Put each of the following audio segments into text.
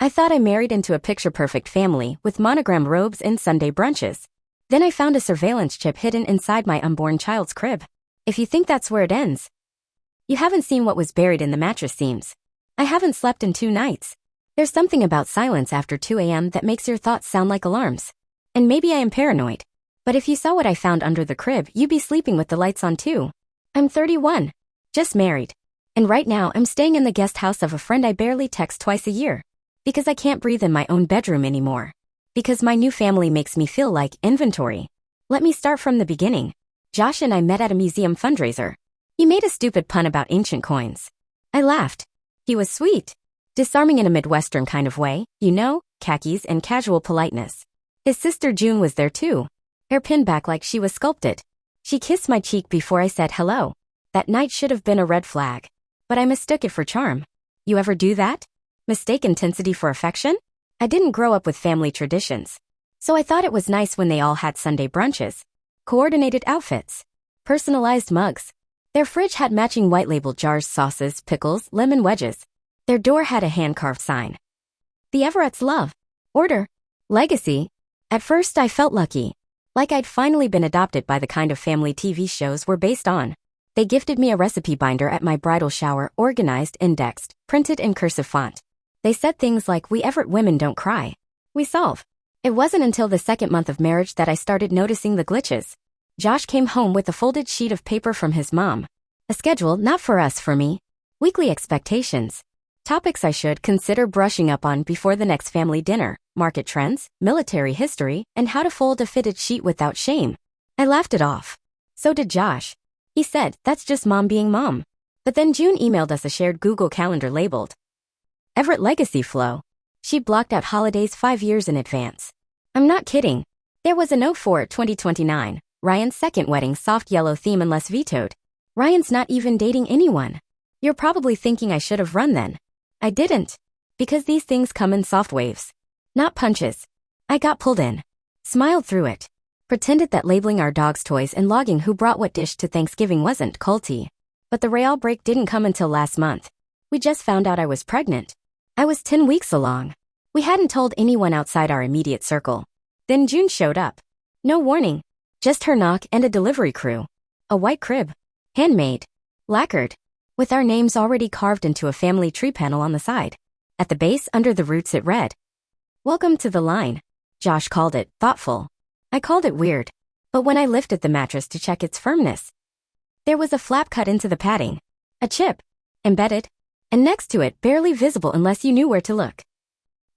I thought I married into a picture-perfect family with monogram robes and Sunday brunches. Then I found a surveillance chip hidden inside my unborn child's crib. If you think that's where it ends, you haven't seen what was buried in the mattress seams. I haven't slept in 2 nights. There's something about silence after 2 a.m. that makes your thoughts sound like alarms. And maybe I am paranoid. But if you saw what I found under the crib, you'd be sleeping with the lights on too. I'm 31. Just married. And right now I'm staying in the guest house of a friend I barely text twice a year. Because I can't breathe in my own bedroom anymore. Because my new family makes me feel like inventory. Let me start from the beginning. Josh and I met at a museum fundraiser. He made a stupid pun about ancient coins. I laughed. He was sweet. Disarming in a Midwestern kind of way, you know, khakis and casual politeness. His sister June was there too. Hair pinned back like she was sculpted. She kissed my cheek before I said hello. That night should have been a red flag. But I mistook it for charm. You ever do that? Mistake intensity for affection? I didn't grow up with family traditions. So I thought it was nice when they all had Sunday brunches. Coordinated outfits. Personalized mugs. Their fridge had matching white label jars, sauces, pickles, lemon wedges. Their door had a hand-carved sign. The Everett's Love. Order. Legacy. At first I felt lucky. Like I'd finally been adopted by the kind of family TV shows were based on. They gifted me a recipe binder at my bridal shower, organized, indexed, printed in cursive font. They said things like, "We Everett women don't cry. We solve." It wasn't until the 2nd month of marriage that I started noticing the glitches. Josh came home with a folded sheet of paper from his mom. A schedule, not for us, for me. Weekly expectations. Topics I should consider brushing up on before the next family dinner. Market trends, military history, and how to fold a fitted sheet without shame. I laughed it off. So did Josh. He said, "That's just mom being mom." But then June emailed us a shared Google Calendar labeled Everett Legacy Flow. She blocked out holidays 5 years in advance. I'm not kidding. There was a note for 2029, Ryan's second wedding, soft yellow theme unless vetoed. Ryan's not even dating anyone. You're probably thinking I should have run then. I didn't. Because these things come in soft waves. Not punches. I got pulled in. Smiled through it. Pretended that labeling our dogs toys and logging who brought what dish to Thanksgiving wasn't culty. But the real break didn't come until last month. We just found out I was pregnant. I was 10 weeks along. We hadn't told anyone outside our immediate circle. Then June showed up. No warning. Just her knock and a delivery crew. A white crib. Handmade. Lacquered. With our names already carved into a family tree panel on the side. At the base, under the roots, it read, "Welcome to the line." Josh called it thoughtful. I called it weird. But when I lifted the mattress to check its firmness, there was a flap cut into the padding. A chip. Embedded. And next to it, barely visible unless you knew where to look.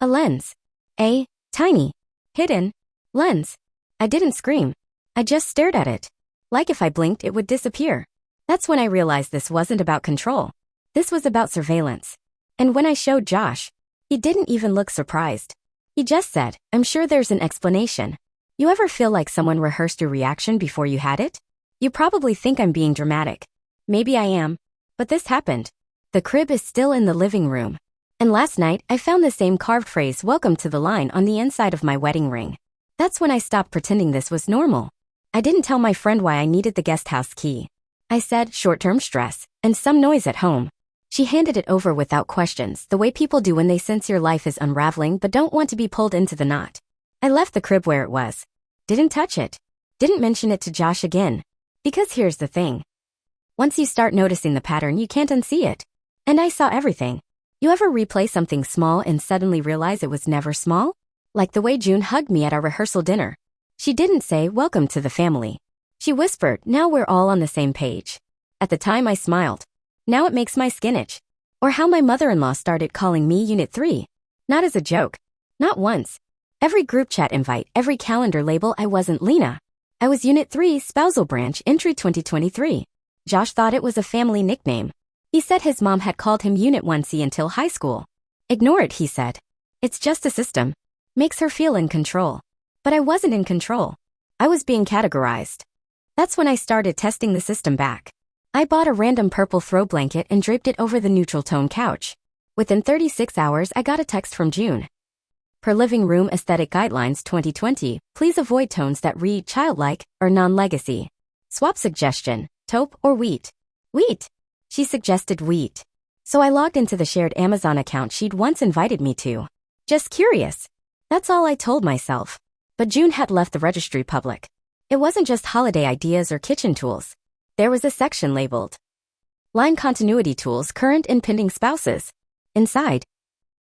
A lens. A tiny, hidden lens. I didn't scream. I just stared at it. Like if I blinked, it would disappear. That's when I realized this wasn't about control. This was about surveillance. And when I showed Josh, he didn't even look surprised. He just said, "I'm sure there's an explanation." You ever feel like someone rehearsed your reaction before you had it? You probably think I'm being dramatic. Maybe I am. But this happened. The crib is still in the living room. And last night, I found the same carved phrase, "Welcome to the line," on the inside of my wedding ring. That's when I stopped pretending this was normal. I didn't tell my friend why I needed the guest house key. I said, "Short-term stress, and some noise at home." She handed it over without questions, the way people do when they sense your life is unraveling but don't want to be pulled into the knot. I left the crib where it was. Didn't touch it. Didn't mention it to Josh again. Because here's the thing. Once you start noticing the pattern, you can't unsee it. And I saw everything. You ever replay something small and suddenly realize it was never small? Like the way June hugged me at our rehearsal dinner. She didn't say, "Welcome to the family." She whispered, "Now we're all on the same page." At the time I smiled. Now it makes my skin itch. Or how my mother-in-law started calling me Unit 3. Not as a joke. Not once. Every group chat invite, every calendar label, I wasn't Lena. I was Unit 3, spousal branch, entry 2023. Josh thought it was a family nickname. He said his mom had called him Unit 1C until high school. Ignore it, he said. It's just a system. Makes her feel in control. But I wasn't in control. I was being categorized. That's when I started testing the system back. I bought a random purple throw blanket and draped it over the neutral tone couch. Within 36 hours, I got a text from June. Per Living Room Aesthetic Guidelines 2020, please avoid tones that read childlike or non-legacy. Swap suggestion, taupe or wheat. Wheat. She suggested wheat. So I logged into the shared Amazon account she'd once invited me to. Just curious. That's all I told myself. But June had left the registry public. It wasn't just holiday ideas or kitchen tools. There was a section labeled Line Continuity Tools Current and Pending Spouses. Inside,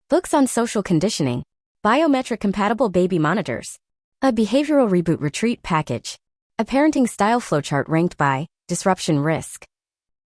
books on social conditioning, biometric-compatible baby monitors, a behavioral reboot retreat package, a parenting style flowchart ranked by disruption risk.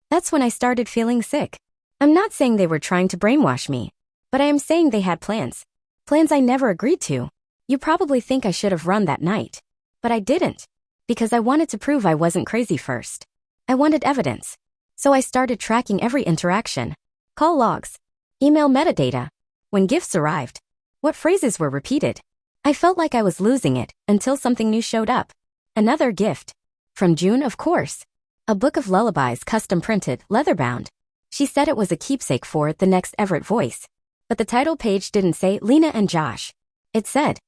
That's when I started feeling sick. I'm not saying they were trying to brainwash me, but I am saying they had plans. Plans I never agreed to. You probably think I should have run that night. But I didn't. Because I wanted to prove I wasn't crazy first. I wanted evidence. So I started tracking every interaction. Call logs. Email metadata. When gifts arrived. What phrases were repeated. I felt like I was losing it until something new showed up. Another gift. From June, of course. A book of lullabies, custom printed, leather-bound. She said it was a keepsake for the next Everett voice. But the title page didn't say Lena and Josh. It said,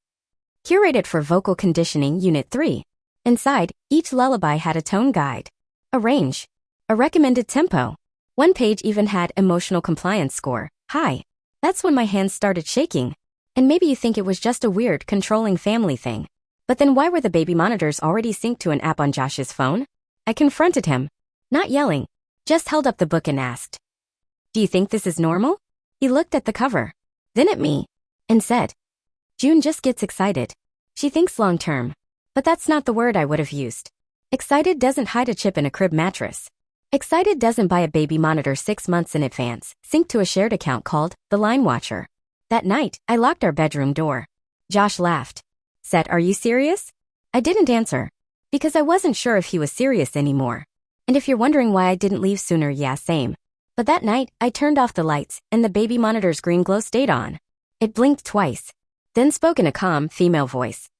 Curated for Vocal Conditioning Unit 3. Inside, each lullaby had a tone guide, a range, a recommended tempo. One page even had emotional compliance score, high. That's when my hands started shaking. And maybe you think it was just a weird, controlling family thing. But then why were the baby monitors already synced to an app on Josh's phone? I confronted him. Not yelling. Just held up the book and asked, Do you think this is normal? He looked at the cover, then at me, and said, June just gets excited. She thinks long-term. But that's not the word I would have used. Excited doesn't hide a chip in a crib mattress. Excited doesn't buy a baby monitor 6 months in advance, sync to a shared account called the Line Watcher. That night, I locked our bedroom door. Josh laughed. Said, Are you serious? I didn't answer. Because I wasn't sure if he was serious anymore. And if you're wondering why I didn't leave sooner, yeah, same. But that night, I turned off the lights, and the baby monitor's green glow stayed on. It blinked twice. Then spoke in a calm, female voice.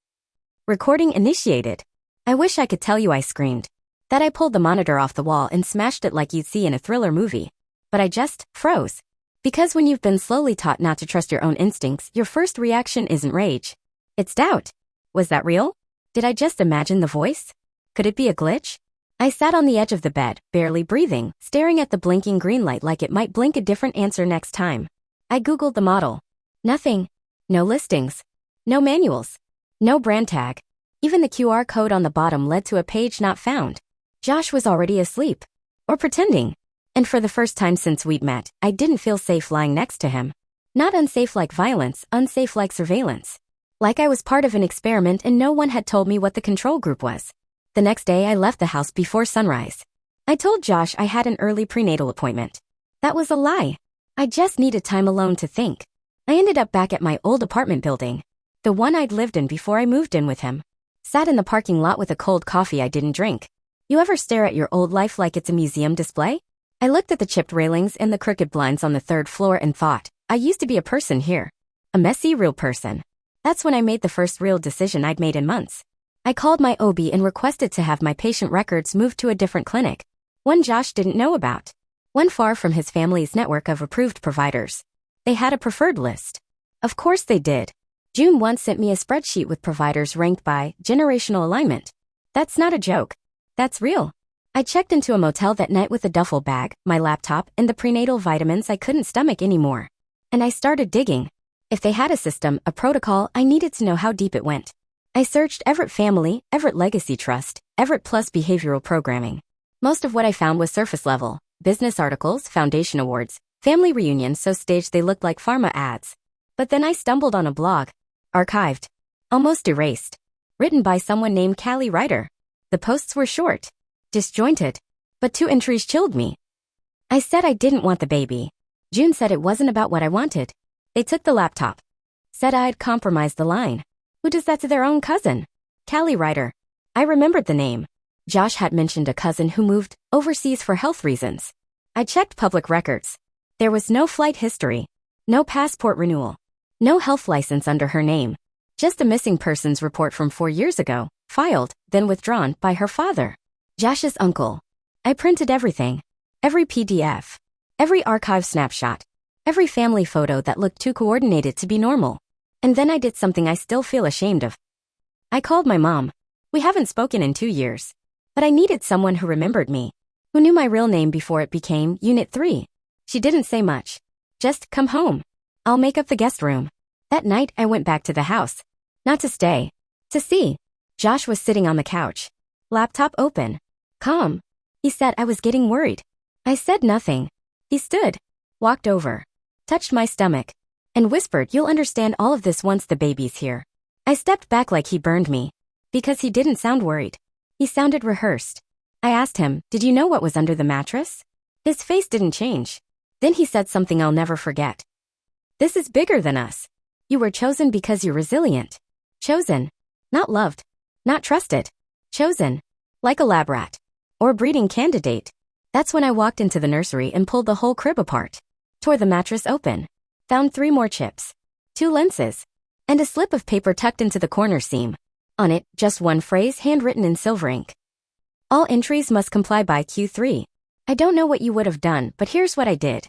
Recording initiated. I wish I could tell you I screamed. That I pulled the monitor off the wall and smashed it like you'd see in a thriller movie. But I just froze. Because when you've been slowly taught not to trust your own instincts, your first reaction isn't rage. It's doubt. Was that real? Did I just imagine the voice? Could it be a glitch? I sat on the edge of the bed, barely breathing, staring at the blinking green light like it might blink a different answer next time. I Googled the model. Nothing. No listings. No manuals. No brand tag. Even the QR code on the bottom led to a page not found. Josh was already asleep. Or pretending. And for the first time since we'd met, I didn't feel safe lying next to him. Not unsafe like violence, unsafe like surveillance. Like I was part of an experiment and no one had told me what the control group was. The next day I left the house before sunrise. I told Josh I had an early prenatal appointment. That was a lie. I just needed time alone to think. I ended up back at my old apartment building. The one I'd lived in before I moved in with him. Sat in the parking lot with a cold coffee I didn't drink. You ever stare at your old life like it's a museum display? I looked at the chipped railings and the crooked blinds on the third floor and thought, I used to be a person here. A messy, real person. That's when I made the first real decision I'd made in months. I called my OB and requested to have my patient records moved to a different clinic. One Josh didn't know about. One far from his family's network of approved providers. They had a preferred list. Of course they did. June once sent me a spreadsheet with providers ranked by generational alignment. That's not a joke. That's real. I checked into a motel that night with a duffel bag, my laptop, and the prenatal vitamins I couldn't stomach anymore. And I started digging. If they had a system, a protocol, I needed to know how deep it went. I searched Everett Family, Everett Legacy Trust, Everett Plus Behavioral Programming. Most of what I found was surface level. Business articles, foundation awards, family reunions so staged they looked like pharma ads. But then I stumbled on a blog. Archived. Almost erased. Written by someone named Callie Ryder. The posts were short. Disjointed. But 2 entries chilled me. I said I didn't want the baby. June said it wasn't about what I wanted. They took the laptop. Said I'd compromised the line. Who does that to their own cousin? Callie Ryder. I remembered the name. Josh had mentioned a cousin who moved overseas for health reasons. I checked public records. There was no flight history. No passport renewal. No health license under her name. Just a missing persons report from 4 years ago, filed, then withdrawn by her father. Josh's uncle. I printed everything. Every PDF. Every archive snapshot. Every family photo that looked too coordinated to be normal. And then I did something I still feel ashamed of. I called my mom. We haven't spoken in 2 years. But I needed someone who remembered me. Who knew my real name before it became Unit 3. She didn't say much. Just come home. I'll make up the guest room. That night, I went back to the house. Not to stay. To see. Josh was sitting on the couch. Laptop open. Calm. He said I was getting worried. I said nothing. He stood. Walked over. Touched my stomach. And whispered, "You'll understand all of this once the baby's here." I stepped back like he burned me. Because he didn't sound worried. He sounded rehearsed. I asked him, "Did you know what was under the mattress?" His face didn't change. Then he said something I'll never forget. "This is bigger than us. You were chosen because you're resilient. Chosen. Not loved. Not trusted. Chosen. Like a lab rat. Or breeding candidate." That's when I walked into the nursery and pulled the whole crib apart. Tore the mattress open. Found 3 more chips. 2 lenses. And a slip of paper tucked into the corner seam. On it, just one phrase handwritten in silver ink. "All entries must comply by Q3. I don't know what you would have done, but here's what I did."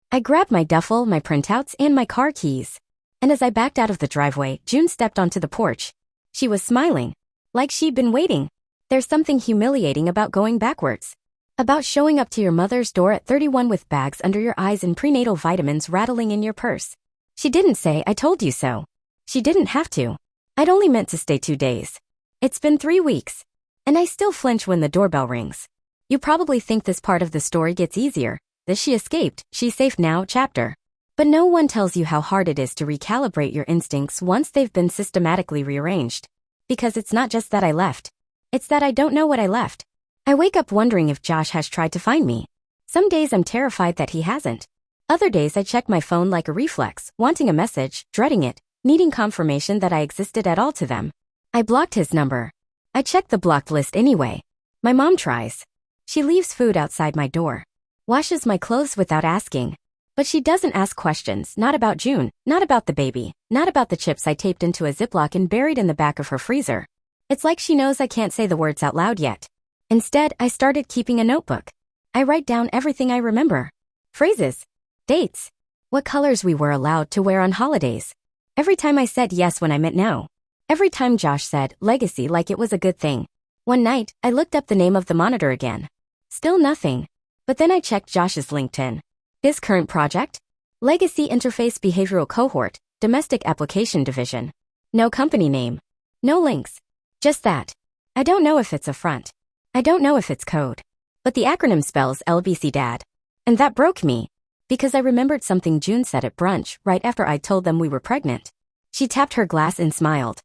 I grabbed my duffel, my printouts, and my car keys. And as I backed out of the driveway, June stepped onto the porch. She was smiling. Like she'd been waiting. There's something humiliating about going backwards. About showing up to your mother's door at 31 with bags under your eyes and prenatal vitamins rattling in your purse. She didn't say, "I told you so." She didn't have to. I'd only meant to stay 2 days. It's been 3 weeks. And I still flinch when the doorbell rings. You probably think this part of the story gets easier. This "she escaped, she's safe now" chapter. But no one tells you how hard it is to recalibrate your instincts once they've been systematically rearranged. Because it's not just that I left. It's that I don't know what I left. I wake up wondering if Josh has tried to find me. Some days I'm terrified that he hasn't. Other days I check my phone like a reflex, wanting a message, dreading it, needing confirmation that I existed at all to them. I blocked his number. I checked the blocked list anyway. My mom tries. She leaves food outside my door. Washes my clothes without asking. But she doesn't ask questions, not about June, not about the baby, not about the chips I taped into a Ziploc and buried in the back of her freezer. It's like she knows I can't say the words out loud yet. Instead, I started keeping a notebook. I write down everything I remember. Phrases. Dates. What colors we were allowed to wear on holidays. Every time I said yes when I meant no. Every time Josh said legacy like it was a good thing. One night, I looked up the name of the monitor again. Still nothing. But then I checked Josh's LinkedIn. His current project? Legacy Interface Behavioral Cohort, Domestic Application Division. No company name. No links. Just that. I don't know if it's a front. I don't know if it's code. But the acronym spells LBC Dad. And that broke me. Because I remembered something June said at brunch right after I told them we were pregnant. She tapped her glass and smiled.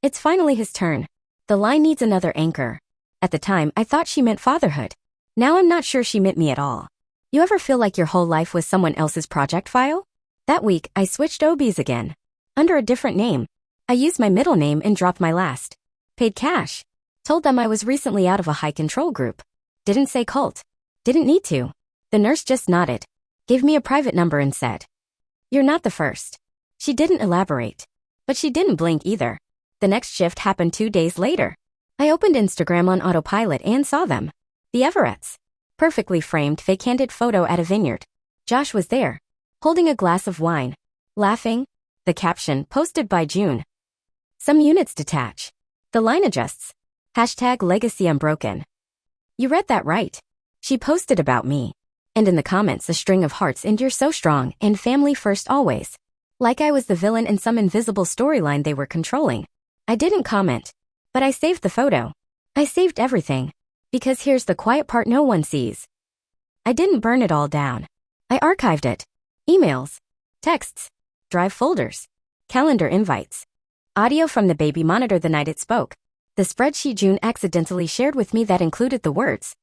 "It's finally his turn. The line needs another anchor." At the time, I thought she meant fatherhood. Now I'm not sure she meant me at all. You ever feel like your whole life was someone else's project file? That week, I switched OBs again. Under a different name. I used my middle name and dropped my last. Paid cash. Told them I was recently out of a high control group. Didn't say cult. Didn't need to. The nurse just nodded. Gave me a private number and said, "You're not the first." She didn't elaborate. But she didn't blink either. The next shift happened 2 days later. I opened Instagram on autopilot and saw them. The Everetts. Perfectly framed fake-handed photo at a vineyard. Josh was there. Holding a glass of wine. Laughing. The caption, posted by June. "Some units detach. The line adjusts. #legacy unbroken." You read that right. She posted about me. And in the comments a string of hearts and "You're so strong" and "Family first always." Like I was the villain in some invisible storyline they were controlling. I didn't comment. But I saved the photo. I saved everything. Because here's the quiet part no one sees. I didn't burn it all down. I archived it. Emails. Texts. Drive folders. Calendar invites. Audio from the baby monitor the night it spoke. The spreadsheet June accidentally shared with me that included the words.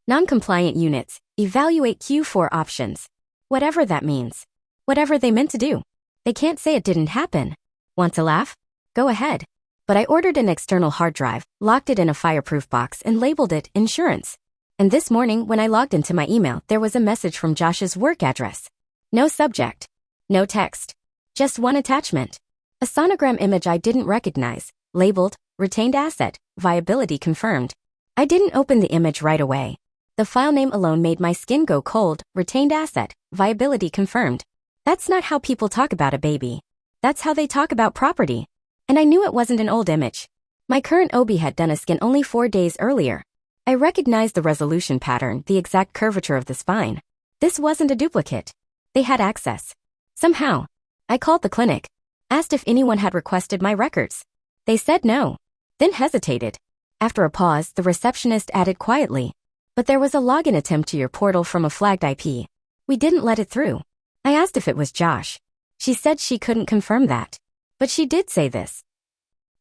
Non-compliant units, evaluate Q4 options. Whatever that means. Whatever they meant to do. They can't say it didn't happen. Want to laugh? Go ahead. But I ordered an external hard drive, locked it in a fireproof box and labeled it insurance. And this morning when I logged into my email, there was a message from Josh's work address. No subject. No text. Just one attachment. A sonogram image I didn't recognize, labeled, retained asset, viability confirmed. I didn't open the image right away. The file name alone made my skin go cold, retained asset, viability confirmed. That's not how people talk about a baby. That's how they talk about property. And I knew it wasn't an old image. My current OB had done a scan only 4 days earlier. I recognized the resolution pattern, the exact curvature of the spine. This wasn't a duplicate. They had access. Somehow. I called the clinic. Asked if anyone had requested my records. They said no. Then hesitated. After a pause, the receptionist added quietly, "But there was a login attempt to your portal from a flagged IP. We didn't let it through." I asked if it was Josh. She said she couldn't confirm that. But she did say this.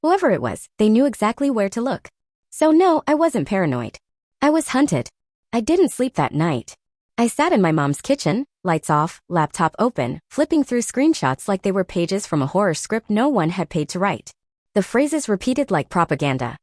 Whoever it was, they knew exactly where to look. So no, I wasn't paranoid. I was hunted. I didn't sleep that night. I sat in my mom's kitchen, lights off, laptop open, flipping through screenshots like they were pages from a horror script no one had paid to write. The phrases repeated like propaganda.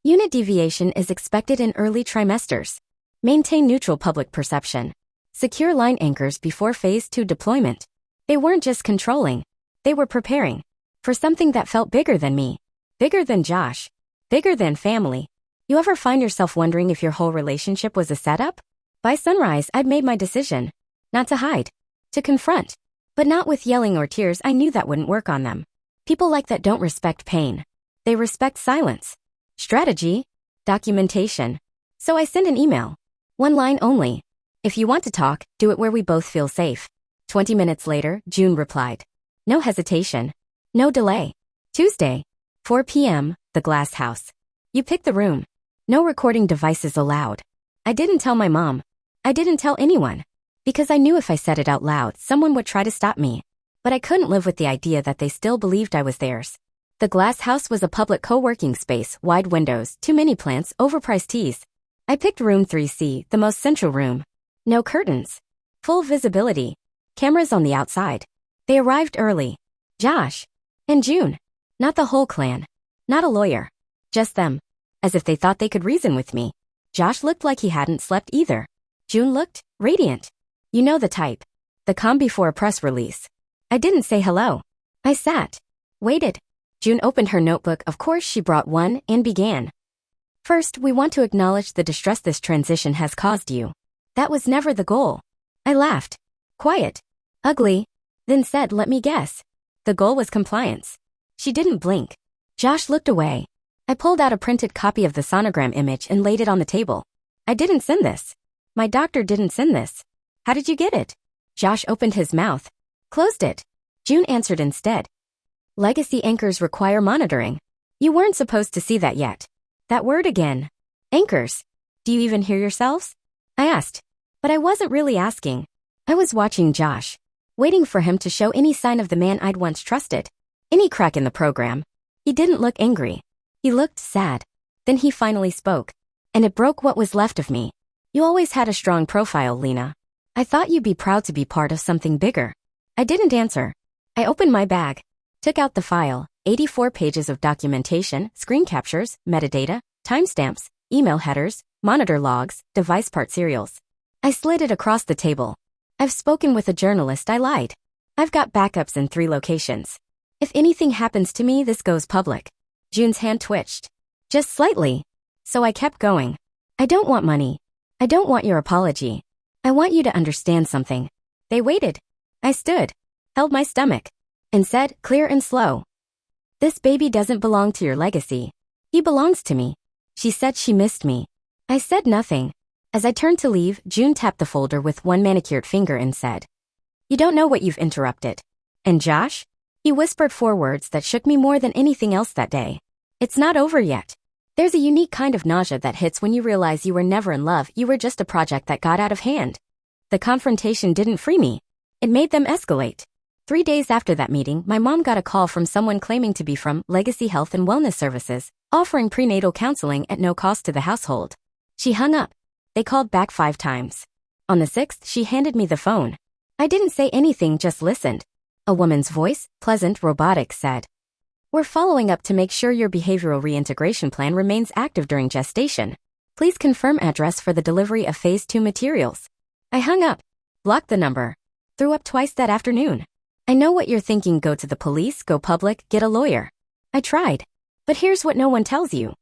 Unit deviation is expected in early trimesters. Maintain neutral public perception. Secure line anchors before phase 2 deployment. They weren't just controlling. They were preparing for something that felt bigger than me. Bigger than Josh. Bigger than family. You ever find yourself wondering if your whole relationship was a setup? By sunrise, I'd made my decision. Not to hide. To confront. But not with yelling or tears. I knew that wouldn't work on them. People like that don't respect pain. They respect silence. Strategy. Documentation. So I sent an email. One line only. "If you want to talk, do it where we both feel safe." 20 minutes later, June replied. No hesitation. No delay. Tuesday, 4 p.m., the glass house. You pick the room. No recording devices allowed. I didn't tell my mom. I didn't tell anyone. Because I knew if I said it out loud, someone would try to stop me. But I couldn't live with the idea that they still believed I was theirs. The glass house was a public co-working space, wide windows, too many plants, overpriced teas. I picked room 3C, the most central room. No curtains. Full visibility. Cameras on the outside. They arrived early. Josh. And June. Not the whole clan. Not a lawyer. Just them. As if they thought they could reason with me. Josh looked like he hadn't slept either. June looked radiant. You know the type. The calm before a press release. I didn't say hello. I sat. Waited. June opened her notebook. Of course she brought one and began. "First, we want to acknowledge the distress this transition has caused you. That was never the goal." I laughed. Quiet. Ugly. Then said, "Let me guess. The goal was compliance." She didn't blink. Josh looked away. I pulled out a printed copy of the sonogram image and laid it on the table. "I didn't send this. My doctor didn't send this. How did you get it?" Josh opened his mouth. Closed it. June answered instead. "Legacy anchors require monitoring. You weren't supposed to see that yet." That word again. Anchors. Do you even hear yourselves? I asked. But I wasn't really asking. I was watching Josh. Waiting for him to show any sign of the man I'd once trusted. Any crack in the program. He didn't look angry. He looked sad. Then he finally spoke. And it broke what was left of me. "You always had a strong profile, Lena. I thought you'd be proud to be part of something bigger." I didn't answer. I opened my bag. Took out the file, 84 pages of documentation, screen captures, metadata, timestamps, email headers, monitor logs, device part serials. I slid it across the table. "I've spoken with a journalist. I lied. I've got backups in 3 locations. If anything happens to me, this goes public." June's hand twitched. Just slightly. So I kept going. "I don't want money. I don't want your apology. I want you to understand something." They waited. I stood, held my stomach, and said, clear and slow, "This baby doesn't belong to your legacy. He belongs to me." She said she missed me. I said nothing. As I turned to leave, June tapped the folder with one manicured finger and said, "You don't know what you've interrupted." "And Josh?" He whispered 4 words that shook me more than anything else that day. "It's not over yet. There's a unique kind of nausea that hits when you realize you were never in love, you were just a project that got out of hand." The confrontation didn't free me. It made them escalate. 3 days after that meeting, my mom got a call from someone claiming to be from Legacy Health and Wellness Services, offering prenatal counseling at no cost to the household. She hung up. They called back 5 times. On the 6th, she handed me the phone. I didn't say anything, just listened. A woman's voice, pleasant, robotic, said, "We're following up to make sure your behavioral reintegration plan remains active during gestation. Please confirm address for the delivery of Phase 2 materials." I hung up, blocked the number, threw up twice that afternoon. I know what you're thinking, go to the police, go public, get a lawyer. I tried. But here's what no one tells you.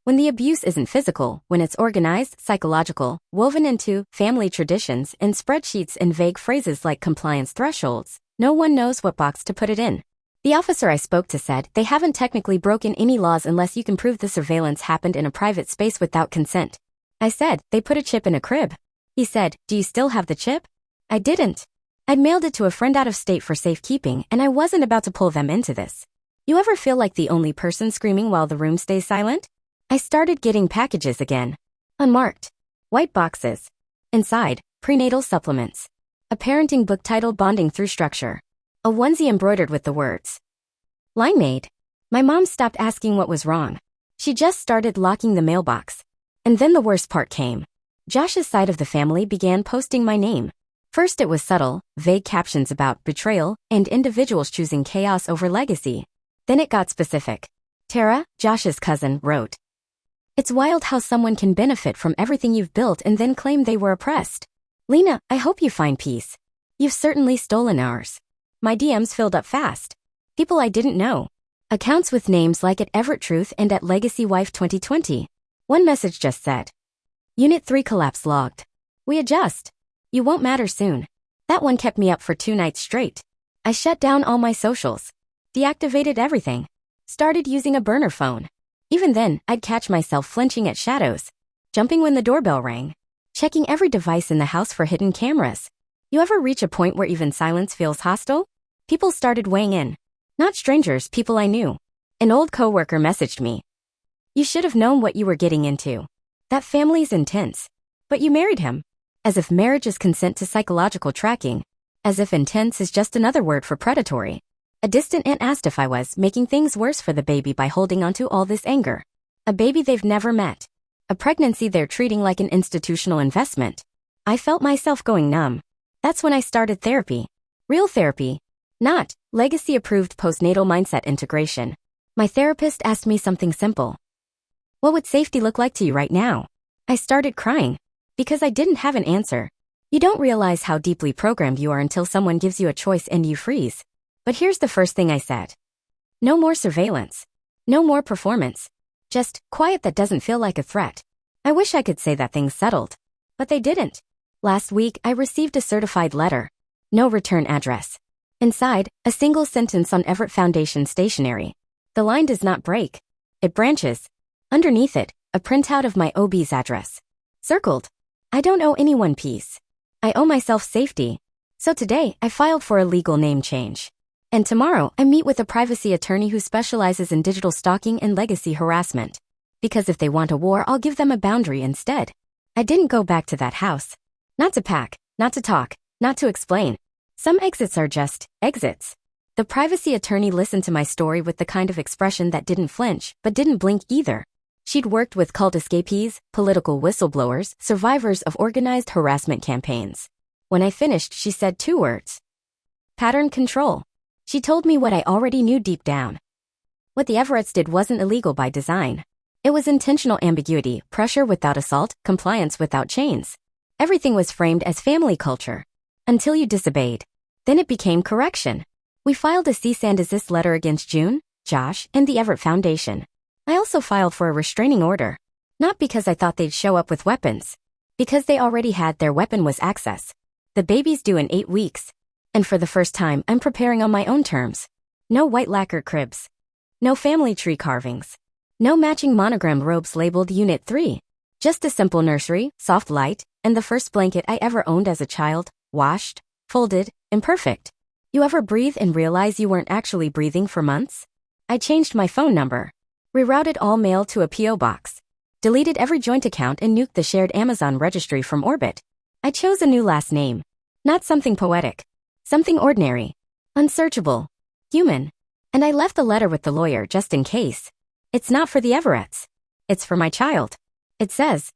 When the abuse isn't physical, when it's organized, psychological, woven into family traditions and spreadsheets and vague phrases like compliance thresholds, no one knows what box to put it in. The officer I spoke to said they haven't technically broken any laws unless you can prove the surveillance happened in a private space without consent. I said, "They put a chip in a crib." He said, "Do you still have the chip?" I didn't. I'd mailed it to a friend out of state for safekeeping, and I wasn't about to pull them into this. You ever feel like the only person screaming while the room stays silent? I started getting packages again. Unmarked. White boxes. Inside, prenatal supplements. A parenting book titled Bonding Through Structure. A onesie embroidered with the words, "Line made." My mom stopped asking what was wrong. She just started locking the mailbox. And then the worst part came. Josh's side of the family began posting my name. First it was subtle, vague captions about betrayal and individuals choosing chaos over legacy. Then it got specific. Tara, Josh's cousin, wrote, "It's wild how someone can benefit from everything you've built and then claim they were oppressed. Lena, I hope you find peace. You've certainly stolen ours." My DMs filled up fast. People I didn't know. Accounts with names like @EverettTruth and @LegacyWife 2020. One message just said, "Unit 3 collapse logged. We adjust. You won't matter soon." That one kept me up for 2 nights straight. I shut down all my socials. Deactivated everything. Started using a burner phone. Even then, I'd catch myself flinching at shadows. Jumping when the doorbell rang. Checking every device in the house for hidden cameras. You ever reach a point where even silence feels hostile? People started weighing in. Not strangers, people I knew. An old coworker messaged me. "You should have known what you were getting into. That family's intense. But you married him." As if marriage is consent to psychological tracking. As if intense is just another word for predatory. A distant aunt asked if I was making things worse for the baby by holding onto all this anger. A baby they've never met. A pregnancy they're treating like an institutional investment. I felt myself going numb. That's when I started therapy. Real therapy. Not legacy-approved postnatal mindset integration. My therapist asked me something simple. "What would safety look like to you right now?" I started crying. Because I didn't have an answer. You don't realize how deeply programmed you are until someone gives you a choice and you freeze. But here's the first thing I said. No more surveillance. No more performance. Just quiet that doesn't feel like a threat. I wish I could say that things settled. But they didn't. Last week, I received a certified letter. No return address. Inside, a single sentence on Everett Foundation stationery. The line does not break. It branches. Underneath it, a printout of my OB's address. Circled. I don't owe anyone peace. I owe myself safety. So today, I filed for a legal name change. And tomorrow, I meet with a privacy attorney who specializes in digital stalking and legacy harassment. Because if they want a war, I'll give them a boundary instead. I didn't go back to that house. Not to pack, not to talk, not to explain. Some exits are just exits. The privacy attorney listened to my story with the kind of expression that didn't flinch, but didn't blink either. She'd worked with cult escapees, political whistleblowers, survivors of organized harassment campaigns. When I finished, she said 2 words. Pattern control. She told me what I already knew deep down. What the Everetts did wasn't illegal by design. It was intentional ambiguity, pressure without assault, compliance without chains. Everything was framed as family culture. Until you disobeyed. Then it became correction. We filed a cease and desist letter against June, Josh, and the Everett Foundation. I also filed for a restraining order. Not because I thought they'd show up with weapons. Because they already had. Their weapon was access. The baby's due in 8 weeks. And for the first time, I'm preparing on my own terms. No white lacquer cribs. No family tree carvings. No matching monogrammed robes labeled Unit 3. Just a simple nursery, soft light, and the first blanket I ever owned as a child, washed, folded, imperfect. You ever breathe and realize you weren't actually breathing for months? I changed my phone number. Rerouted all mail to a P.O. box. Deleted every joint account and nuked the shared Amazon registry from orbit. I chose a new last name. Not something poetic. Something ordinary. Unsearchable. Human. And I left the letter with the lawyer just in case. It's not for the Everetts. It's for my child. It says,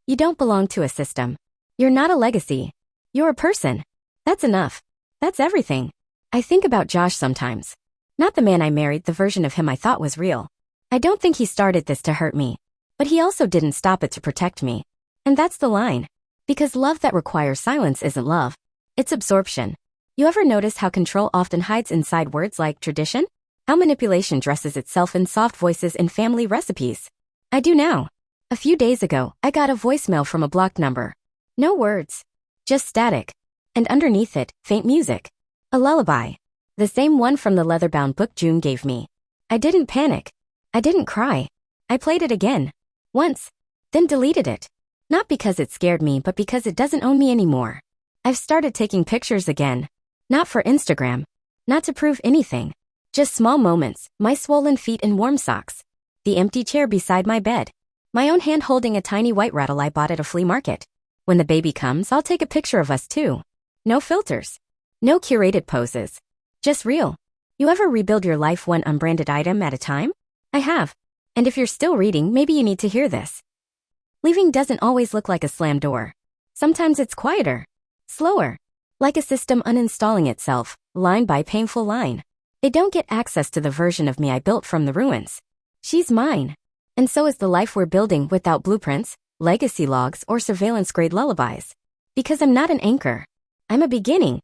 "You don't belong to a system. You're not a legacy. You're a person." That's enough. That's everything. I think about Josh sometimes. Not the man I married, the version of him I thought was real. I don't think he started this to hurt me. But he also didn't stop it to protect me. And that's the line. Because love that requires silence isn't love. It's absorption. You ever notice how control often hides inside words like tradition? How manipulation dresses itself in soft voices in family recipes? I do now. A few days ago, I got a voicemail from a blocked number. No words. Just static. And underneath it, faint music. A lullaby. The same one from the leather-bound book June gave me. I didn't panic. I didn't cry. I played it again. Once. Then deleted it. Not because it scared me, but because it doesn't own me anymore. I've started taking pictures again. Not for Instagram. Not to prove anything. Just small moments, my swollen feet in warm socks. The empty chair beside my bed. My own hand holding a tiny white rattle I bought at a flea market. When the baby comes, I'll take a picture of us too. No filters. No curated poses. Just real. You ever rebuild your life one unbranded item at a time? I have. And if you're still reading, maybe you need to hear this. Leaving doesn't always look like a slammed door. Sometimes it's quieter. Slower. Like a system uninstalling itself, line by painful line. They don't get access to the version of me I built from the ruins. She's mine. And so is the life we're building without blueprints, legacy logs, or surveillance-grade lullabies. Because I'm not an anchor. I'm a beginning.